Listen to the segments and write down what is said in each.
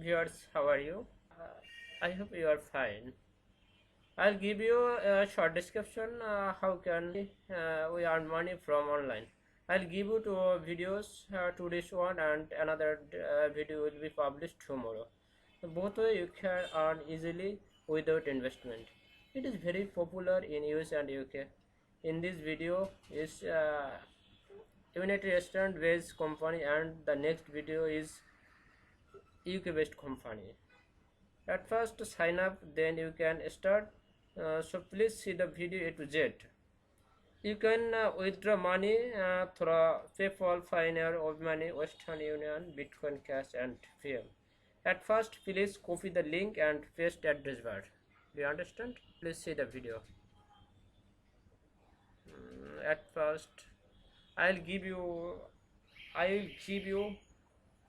viewers, how are you? I hope you are fine. I'll give you a short description how can we earn money from online. I'll give you two videos, today's one and another video will be published tomorrow. Both way you can earn easily without investment. It is very popular in US and UK. In this video is United Restaurant based company, and the next video is UK based company. At first sign up, then you can start. So please see the video A to Z. You can withdraw money through PayPal, Pioneer, of Money, Western Union, Bitcoin Cash, and Payme. At first, please copy the link and paste address bar. Do you understand? Please see the video. At first, I'll give you I'll give you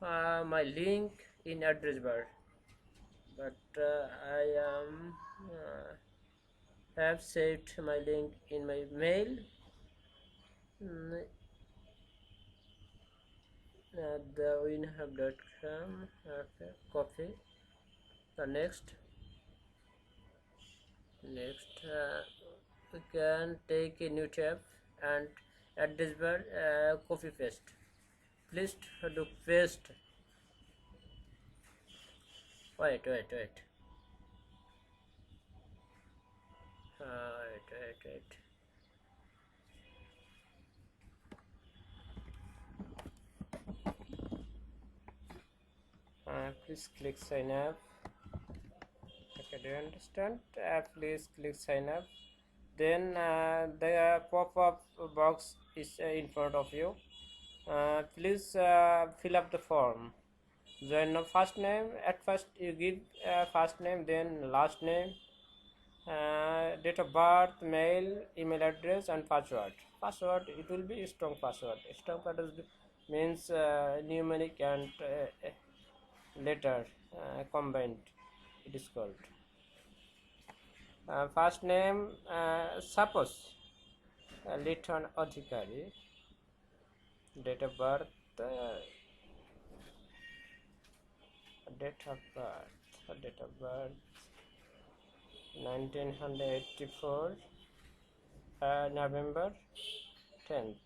my link in address bar, but I have saved my link in my mail. Mm, the winhub.com. Okay, copy. The next we can take a new tab and address bar, copy paste. Please do paste. Wait. Wait. Please click sign up. Okay, do you understand? Please click sign up. Then the pop-up box is in front of you. Please fill up the form. Join the first name. At first you give first name, then last name, date of birth, mail, email address, and password. Password, it will be strong password. Strong password means numeric and letter combined. It is called. First name, suppose Liton Adhikari. Date of birth, 1984, November 10th.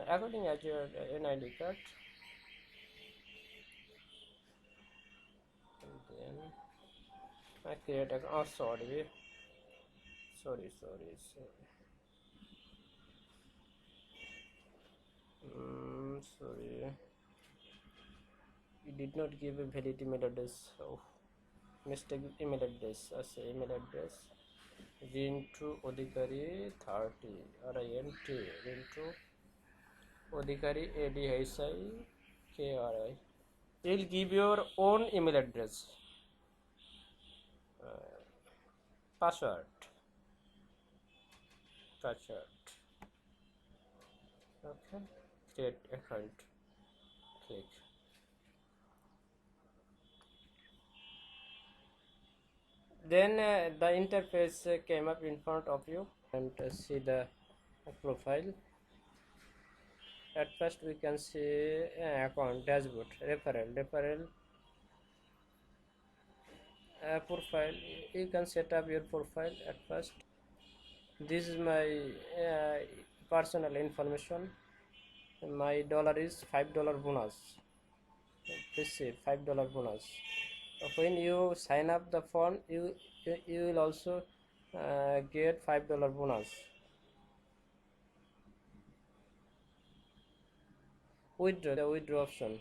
According as your NID card. And then I create a sorry. Sorry. Sorry, you did not give a valid email address. Oh, mistake email address. As email address Rintu Odhikari 30 RINT Rintu Odhikari ADHIKRI. You'll give your own email address. Password. Okay, create account. Click. Then the interface came up in front of you, and see the profile. At first we can see account, dashboard, referral, profile. You can set up your profile. At first, this is my personal information. My dollar is $5 bonus. Please see, $5 bonus. When you sign up the phone, you will also get $5 bonus. Withdraw, the withdraw option.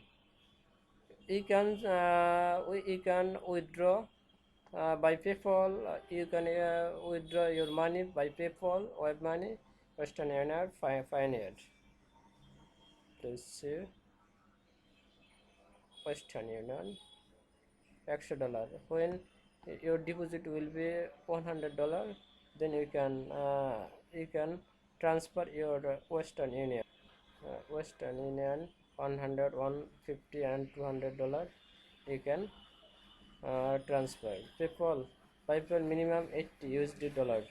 You can withdraw by PayPal. You can withdraw your money by PayPal, Web Money, Western Union, Pioneer. Please see, Western Union, $100. When your deposit will be $100, then you can transfer your Western Union. Western Union 100, 150, and $200. You can transfer. PayPal minimum $80.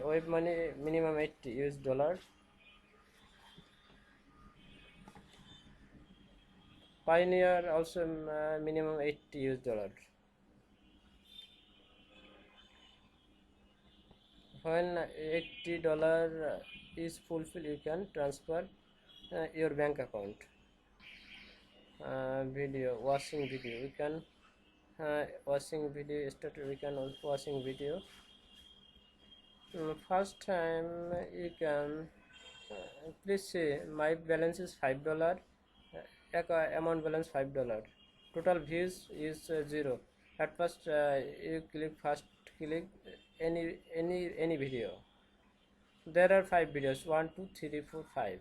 Web Money minimum $80. Pioneer also minimum $80. When $80 is fulfilled, you can transfer your bank account. Video watching video, we can watching video started. We can also watching video. First time you can please see my balance is $5. Amount balance $5. Total views is 0. At first you click any video. There are 5 videos, 1 2 3 4 5.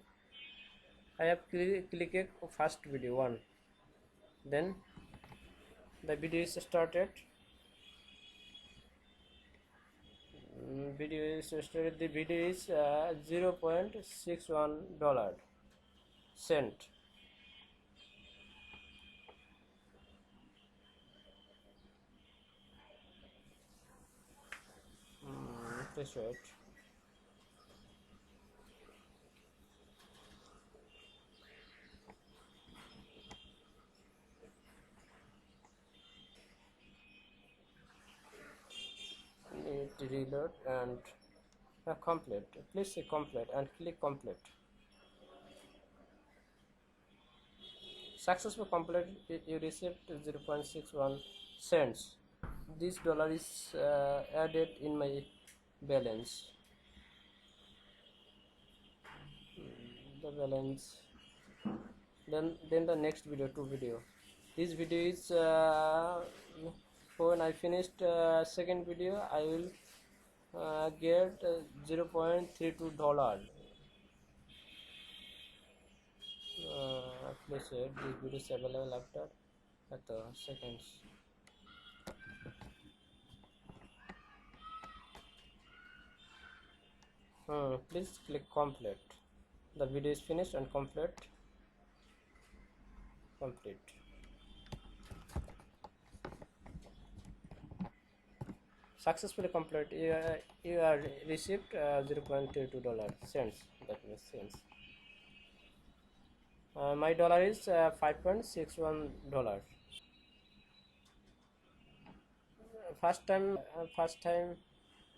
I have clicked first video 1. Then the video is started. Video is started. The video is $0.61 cent. Please wait. Need to reload and complete. Please say complete and click complete. Successful complete. You received 0.61 cents. This dollar is added in my balance. The balance. Then the next video, 2 video. This video is when I finished second video, I will get $0.32. Please wait. This video is available after seconds. Please click complete. The video is finished and complete. Successfully complete. You are received $0.32 cents. That means cents. My dollar is $5.61. First time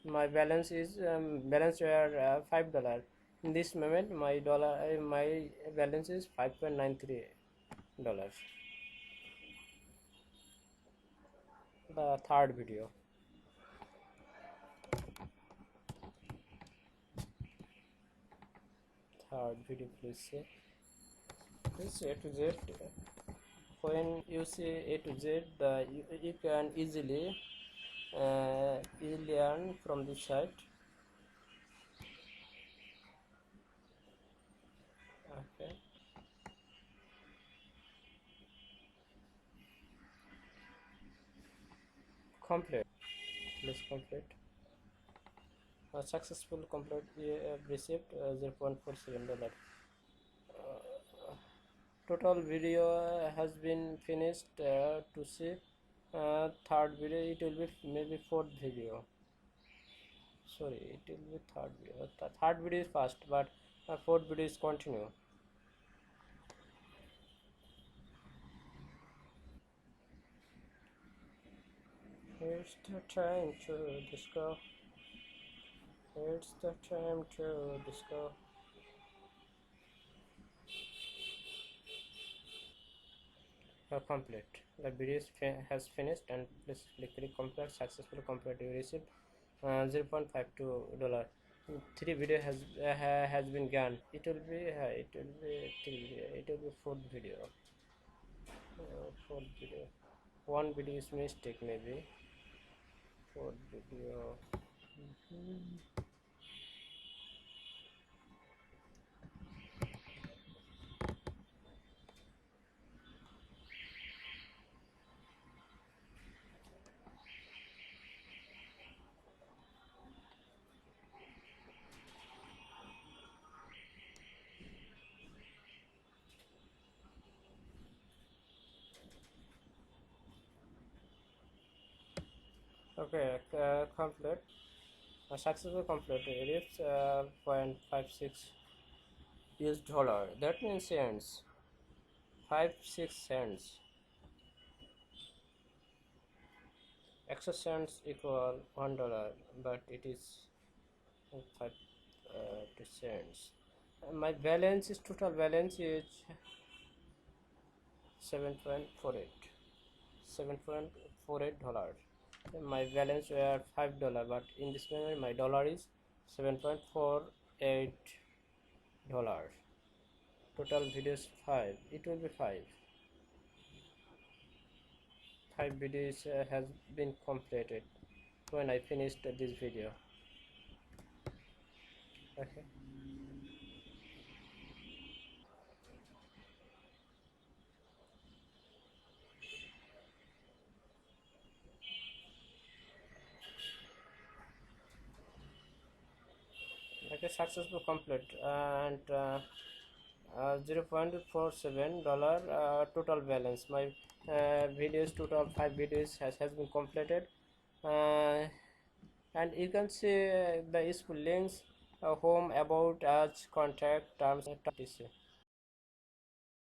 my balance is balance were $5. In this moment my balance is $5.93. The third video. Please say. Please A to Z. When you say A to Z, you can easily earn from this site. Okay. Complete. Please complete. Successful complete. You have received $0.47. Total video has been finished. To see third video, it will be maybe fourth video. Sorry, it will be third video. Third video is fast, but fourth video is continue. It's the time to disco. It's the time to disco. Complete. The video has finished and please click complete. Successfully complete. You received $0.52. 3 video has been gone. It will be 3 video. It will be 4th video. 4th video. 1 video is mistake maybe. 4th video. Okay, complete. Successful complete. It is $0.56 US dollar. That means cents. 5 6 cents. Extra cents equal $1, but it is 5 cents. My balance is total balance is 7.48 $7.48. My balance were $5, but in this moment my dollar is $7.48. Total videos 5. It will be 5 videos has been completed when I finished this video. Okay. Okay, successful complete. And 0.47 dollar total balance. My videos, total 5 videos has been completed, and you can see the useful links: home, about, ads, contact, terms, etc.